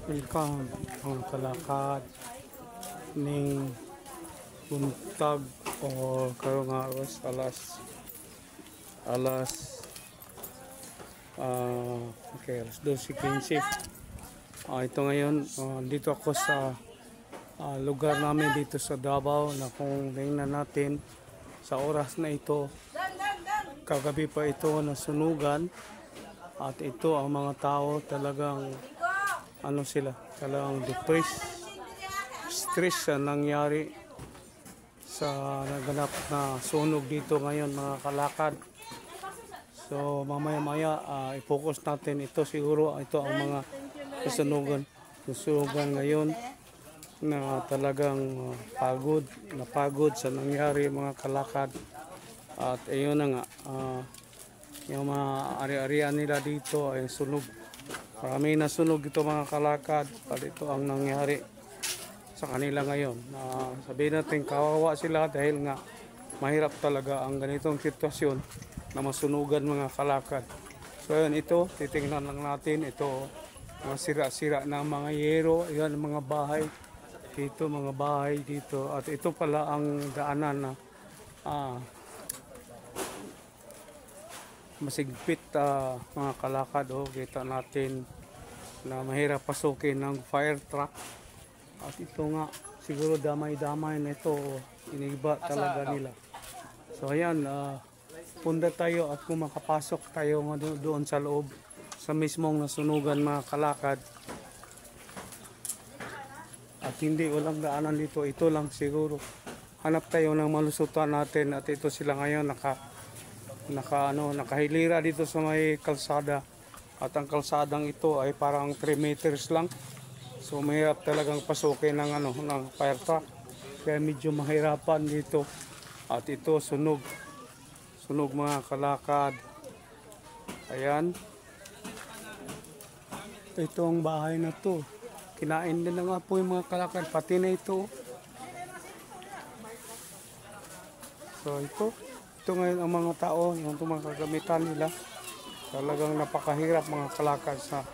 Welcome ang kalakad ning buntag o karong aros alas okay, alas 12:15. Ito ngayon, dito ako sa lugar namin dito sa Davao na kung tingnan natin sa oras na ito, kagabi pa ito nasunugan at ito ang mga tao talagang talagang depressed, stress sa nangyari sa naganap na sunog dito ngayon mga kalakad. So mamaya-maya i-focus natin ito, siguro ito ang mga susunugan ngayon na talagang napagod sa nangyari mga kalakad. At ayun na nga, yung mga ari-arian nila dito ay sunog. Marami na sunog ito mga kalakad. At ito ang nangyari sa kanila ngayon. Sabihin natin kawawa sila dahil nga mahirap talaga ang ganitong sitwasyon na masunugan mga kalakad. So yun, ito titingnan lang natin ito, mga sira-sira na mga yero. Yan mga bahay dito, at ito pala ang daanan na masigpit mga kalakad. Kita natin na mahirap pasukin ng fire truck. At ito nga, siguro damay-damay na ito, iniba talaga nila. So ayan, punta tayo at kung makapasok tayo doon sa loob, sa mismong nasunugan mga kalakad. At hindi walang daanan dito, ito lang siguro. Hanap tayo ng malusutan natin, at ito sila ngayon nakahilira dito sa may kalsada. At ang kalsadang ito ay parang 3 meters lang. So mahirap talagang pasukin ng fire truck. Kaya medyo mahirapan dito. At ito sunog mga kalakad. Ayan. Ito ang bahay na to. Kinain din na nga po yung mga kalakad, pati na ito. So ito ngayon ang mga tao, yung mga kagamitan nila. Talagang napakahirap mga kalakad sa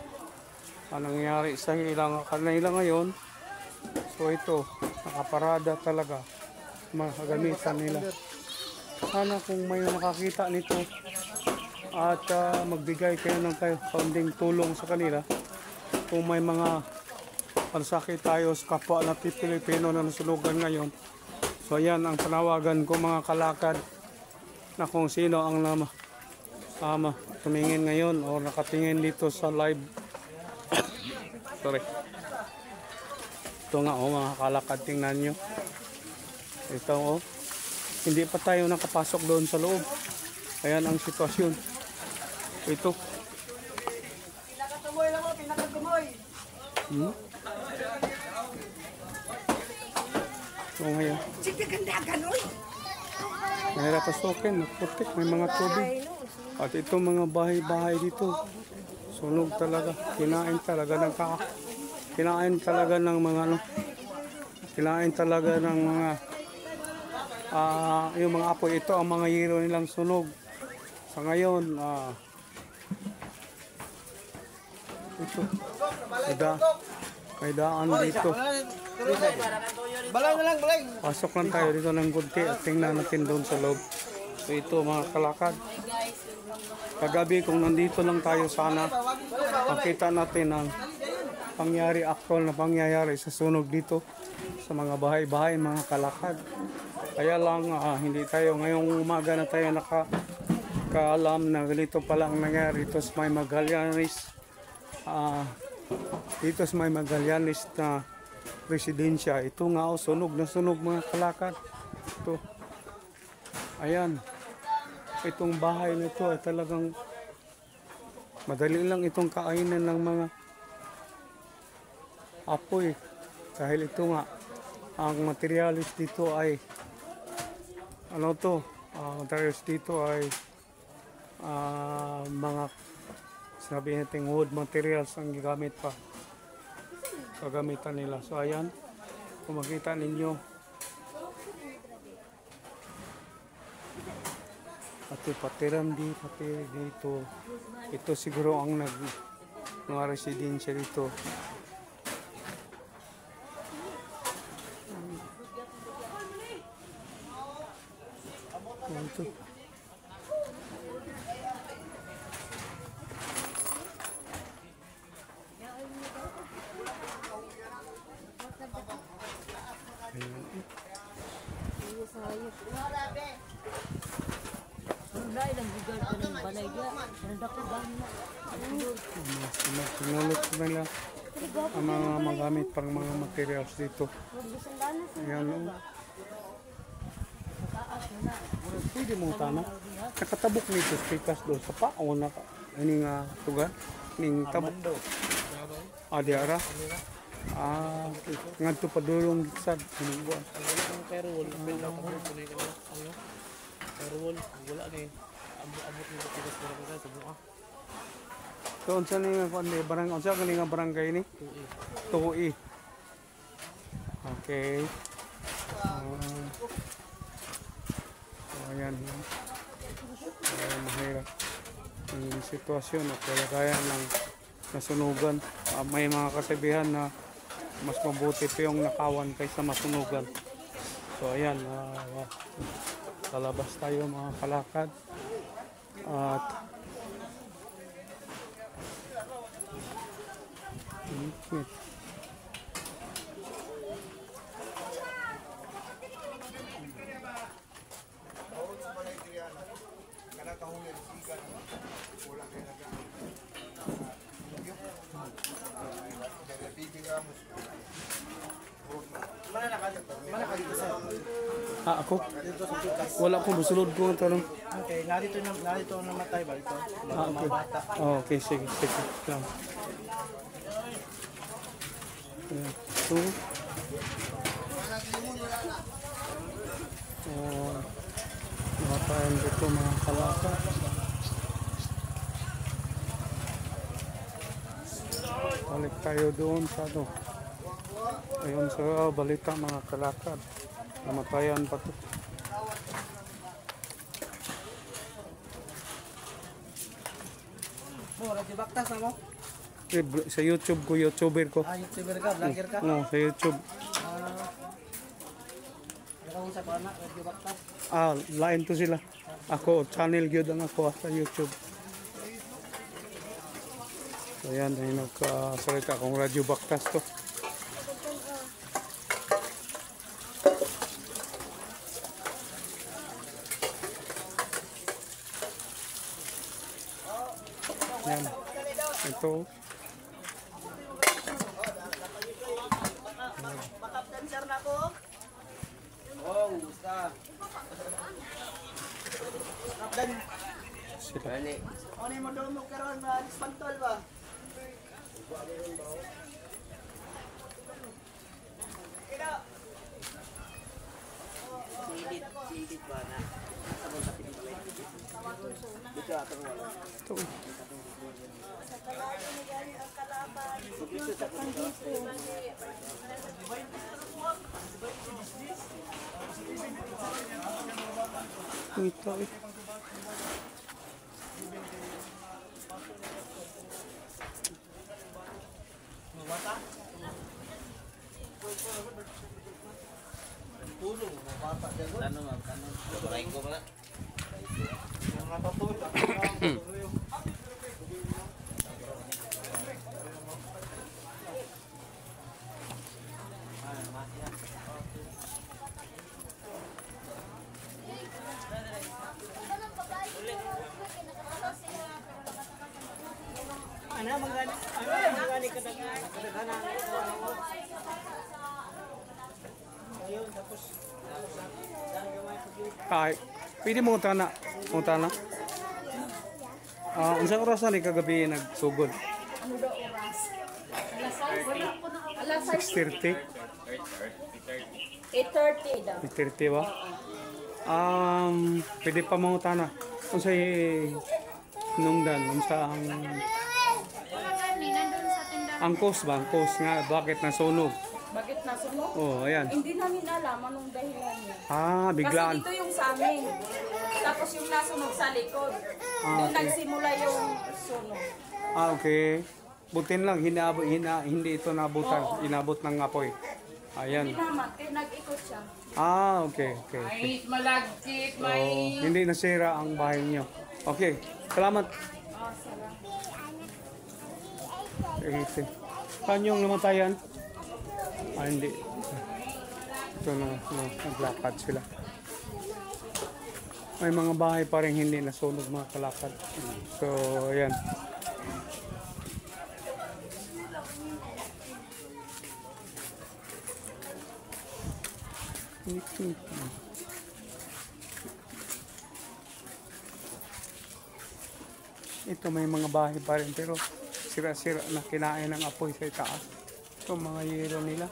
nangyari sa kanila ngayon. So ito, nakaparada talaga mga kagamitan nila. Sana kung may nakakita nito at magbigay kayo ng kaunting tulong sa kanila. Kung may mga pansakit tayo sa kapwa natin Pilipino na nasunugan ngayon. So ayan ang panawagan ko mga kalakad, na kung sino ang tumingin ngayon o nakatingin dito sa live. Sorry. Ito nga mga kalakad, tingnan nyo. Ito hindi pa tayo nakapasok doon sa loob. Ayan ang sitwasyon. Ito. Pinakatumoy lang mo, pinakatumoy. So ngayon. Sige gandagan oy. Mahirap pasukin, putik, may mga tubig. At ito mga bahay-bahay dito, sunog talaga. Kinain talaga ng mga yung mga apoy. Ito ang mga yero nilang sunog. Sa ngayon, ito, may daan dito. Pasok lang tayo dito ng kunti at tingnan natin doon sa loob. So ito mga kalakad, kagabi kung nandito lang tayo sana, makita natin ang actual na pangyayari sa sunog dito sa mga bahay-bahay mga kalakad. Kaya lang hindi tayo ngayong umaga na tayo nakakaalam na ganito pala ang nangyari dito sa may Magallanes. Dito sa may Magallanes na residensya. Ito nga sunog mga kalakad. Ito. Ayan. Itong bahay na ito ay talagang madali lang itong kainan ng mga apoy. Dahil ito nga, ang materialis dito ay materialis dito ay mga sabi natin wood materials ang gigamit pa. Kagamitan nila. So ayan, kung makita ninyo, pati dito, ito siguro ang mga residensya dito. Ito. Sinulot ko nila ang mga magamit pang mga materials dito. Ayan o. Pwede mong tama. Nakatabok nito pikas doon sa pao na ini nga tugan. Ning tabok. Di ara. Okay. Ngadto pa dulong sad. Hinubuan. Pero wala na yun. Abot nito pikas para sa buka. So, unsa ni nga kuan barang unsa kani nga barangay ni? Tuhi. Okay. Ayan. Mahirap ang sitwasyon at kalagayan ng nasunugan. May mga kasabihan na mas mabuti pa yung nakawan kaysa masunugan. So ayan, kalabas tayo mga kalakad. At ako? Wala ko busulod ko ang tanong. Okay, narito namatay ba ito? Okay. Okay, sige. Lang. So, makapain dito mga kalaka. Balik tayo doon sa ano. Ayun sa balita mga kalakad. Namatayan pa to. Radyo Baktas na mo? Sa YouTube ko, YouTuber ko. YouTuber ka? Vlogger ka? Oo, sa YouTube. Ano sa pana? Radyo Baktas? Lain to sila. Ako, channel gyud ang ako sa YouTube. So yan, ay nagkasalita akong Radyo Baktas to. Yan. Ito. Makaptan sir na ko? Oh, gusta. Makaptan. Sila. Ano mo doon mo karon ba? Spantol ba? Sidit ba na? Ito. Ito. Mangani kadagana. Ayun, tapos Pwede mo tana. Unsang oras na ni kagabi nagsugod? Ano daw oras? Alas 6:30. 8:30 daw. 8:30 ba? Pwede pa mo tana. Unsay nungdan, unsa angkos nga bakit nasunog? Bakit nasunog? Oh, ayan. Hindi namin alam anong dahilan niya. Biglaan. Kasi dito yung sa amin. Tapos yung nasunog sa likod. Doon okay. nagsimula yung sunog. Okay. Butin lang hindi ito nabutan, inabot ng apoy. Ayan. Naman, kaya nag-ikot siya. Okay. Mais malagkit, So, hindi nasira ang bahay niyo. Okay, salamat. Okay. Saan yung namatayan? Hindi. Ito na, naglakad sila. May mga bahay pa rin hindi nasunog mga kalakad. So, ayan. Ito may mga bahay pa rin pero sira-sira na kinain ng apoy sa itaas. Ito mga yero nila.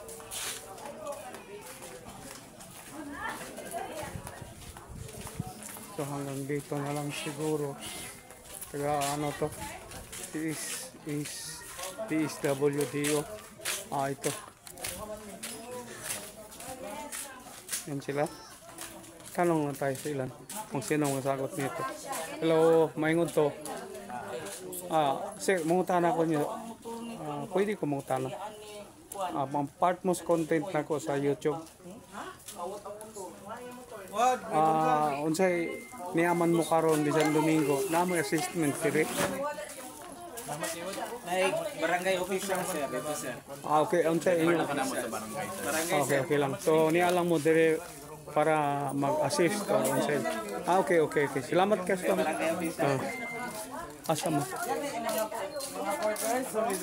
So hanggang dito na lang siguro. Kaya ano to? TSWDO. Ito. Yan sila. Tanong na tayo sa ilan kung sino ang sagot nito. Hello, maingod to. Sir, mangutana ko niyo. Pwede ko mangutana. Ang part most content na ko sa YouTube. Unsay niaman mo karon bisan Domingo, na mo assessment dire. Ay, barangay official sir, dito sir. Okay, unsay inyo. Okay lang. So niya lang mo dire para mag-assist o unsay. Okay. Salamat ka sa. Asa mo?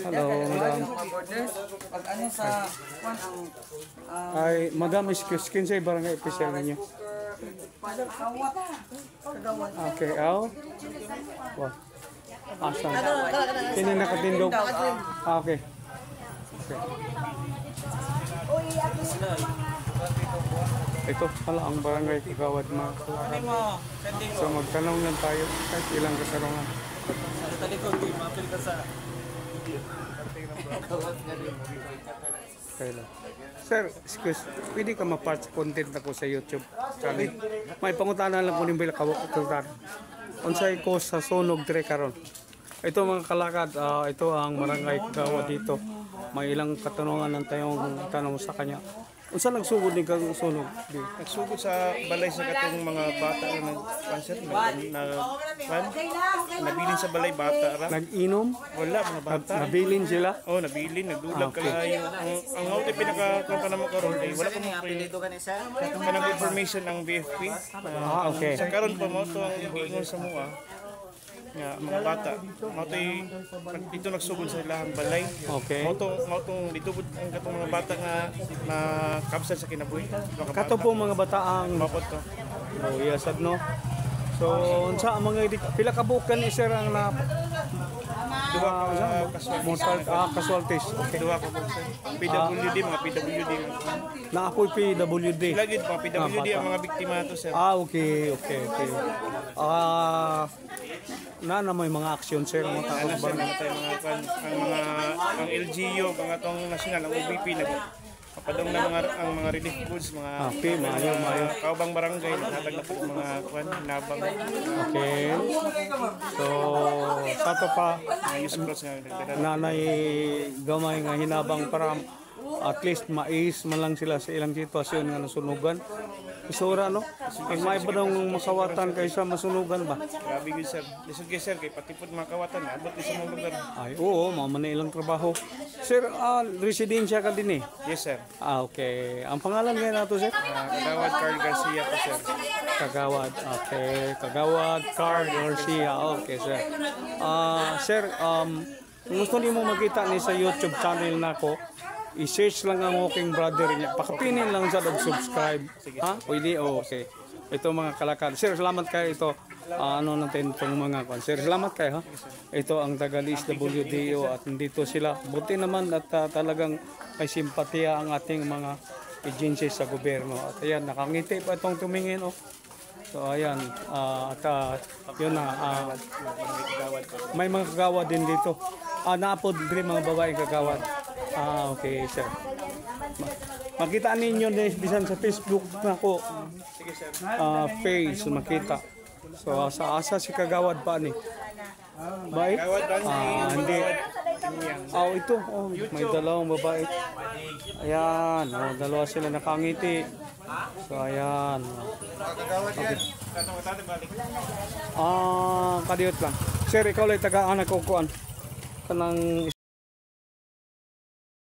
Hello, madam. Pag ano sa Ay, madam, excuse kinsay barangay official ninyo. Okay, Wow. Asa? Sino nakatindog? Okay. Ito pala ang barangay Kagawad mga kalakad. So magtanong lang tayo kahit ilang kasarangan. sa talikod, mapil ka sa Kailan? Sir, excuse, pwede ka ma-part sa content ako sa YouTube channel. May pangutanan lang ko ni Bila Kawak. Unsay ko sa sunog dire karon. Ito mga kalakad, ito ang barangay Kagawad dito. May ilang katanungan ng tayong tanong sa kanya. Unsa nagsugod ni kang sunog? Nagsugod sa balay sa katong mga bata na nag-concert nabilin sa balay bata ra. Nag-inom? Wala mga bata. Nabilin sila? Oh, nabilin, nagdulag kalayo. Ang auto pinaka pa naman karon ay wala pa mo apelido ka ni sir. kanang information ang BFP. Okay. Sa karon pa mo to ang giingon sa mua. Nga mga bata, dito nagsugod sa ilahang balay. Okay. Motong dito ang katong mga bata nga na kapsal sa kinabuhi. Kato po mga bataang Mapot to. yasad no. So unsa ang mga pila ka bukan ni sir ang na Duha ka mortal casualties. Okay. Duha ka po sir. PWD, mga PWD. Naapoy PWD. Lagi mga PWD ang mga biktima to sir. Okay. Na may mga aksyon sir mga tao Ano ba? sir, ang LGU, ang atong national, ang OBP kapadong na ang mga relief goods, mga Mayo. kaubang barangay, natag na po mga nabang Okay. So sa to pa use cross nga nagdadala. nanay gamay nga hinabang para at least mais man lang sila sa ilang sitwasyon nga nasunugan. Isura no? Kay may ba daw makawatan kaysa masunugan ba? Grabe yun sir. Lisod kayo sir, kay pati po mga kawatan, abot sa mga lugar. Ay oo, mamana ilang trabaho. Sir, residensya ka din eh. Yes sir. Okay. Ang pangalan ngayon nato sir? Kagawad Carl Garcia po sir. Kagawad. Okay. Kagawad Carl Garcia. Okay sir. Sir, kung gusto niyo mo makita ni sa YouTube channel nako, i-search lang ang Walking Brother niya. Pakapinin lang sa subscribe. Ha? Pwede? Okay. Ito mga kalakad. Sir, salamat kayo ito. Ano natin itong mga kwan. Sir, salamat kayo ha. Ito ang taga-DSWDO at nandito sila. Buti naman at talagang may simpatiya ang ating mga agencies sa gobyerno. At ayan, nakangiti pa itong tumingin. Oh. So ayan, yun na. May mga kagawad din dito. Naapod din mga babaeng kagawad. Okay, sir. Makita ninyo din bisan sa Facebook na ko. Page makita. So sa asa si kagawad pa ni. Bye. Hindi. Tingyan. Oh, ito. Oh, may dalawang babae. Ayan. Oh, dalawa sila nakangiti. So, ayan. Kadiyot lang. Sir, ikaw lang taga-anak ko kuan. Kanang